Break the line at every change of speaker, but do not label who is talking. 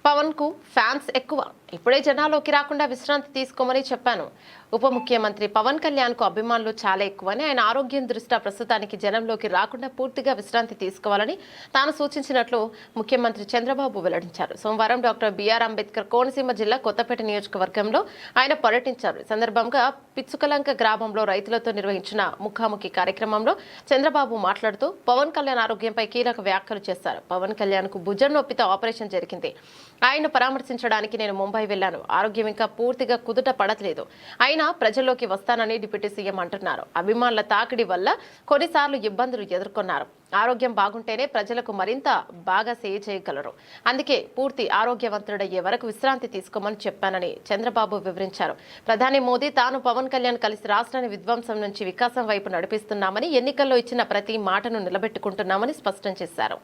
పవన్ కు ఫ్యాన్స్ ఎక్కువ. ఇప్పుడే జనాల్లోకి రాకుండా విశ్రాంతి తీసుకోమని చెప్పాను. ఉప ముఖ్యమంత్రి పవన్ కళ్యాణ్ కు అభిమానులు చాలా ఎక్కువని, ఆయన ఆరోగ్యం దృష్ట్యా ప్రస్తుతానికి జనంలోకి రాకుండా పూర్తిగా విశ్రాంతి తీసుకోవాలని తాను సూచించినట్లు ముఖ్యమంత్రి చంద్రబాబు వెల్లడించారు. సోమవారం డాక్టర్ బిఆర్ అంబేద్కర్ కోనసీమ జిల్లా కొత్తపేట నియోజకవర్గంలో ఆయన పర్యటించారు. ఈ సందర్భంగా పిచ్చుకలంక గ్రామంలో రైతులతో నిర్వహించిన ముఖాముఖి కార్యక్రమంలో చంద్రబాబు మాట్లాడుతూ పవన్ కళ్యాణ్ ఆరోగ్యంపై కీలక వ్యాఖ్యలు చేశారు. పవన్ కళ్యాణ్ కు భుజం నొప్పితో ఆపరేషన్ జరిగింది. ఆయన పరామర్శించడానికి నేను ముంబై వెళ్లాను. ఆరోగ్యం ఇంకా పూర్తిగా కుదుట పడట్లేదు. అయినా ప్రజల్లోకి వస్తానని డిప్యూటీ సీఎం అంటున్నారు. అభిమానుల తాకిడి వల్ల కొన్నిసార్లు ఇబ్బందులు ఎదుర్కొన్నారు. ఆరోగ్యం బాగుంటేనే ప్రజలకు మరింత బాగా సేవ చేయగలరు. అందుకే పూర్తి ఆరోగ్యవంతుడయ్యే వరకు విశ్రాంతి తీసుకోమని చెప్పానని చంద్రబాబు వివరించారు. ప్రధాని మోదీ తాను పవన్ కళ్యాణ్ కలిసి రాష్ట్రాన్ని విధ్వంసం నుంచి వికాసం వైపు నడిపిస్తున్నామని, ఎన్నికల్లో ఇచ్చిన ప్రతి మాటను నిలబెట్టుకుంటున్నామని స్పష్టం చేశారు.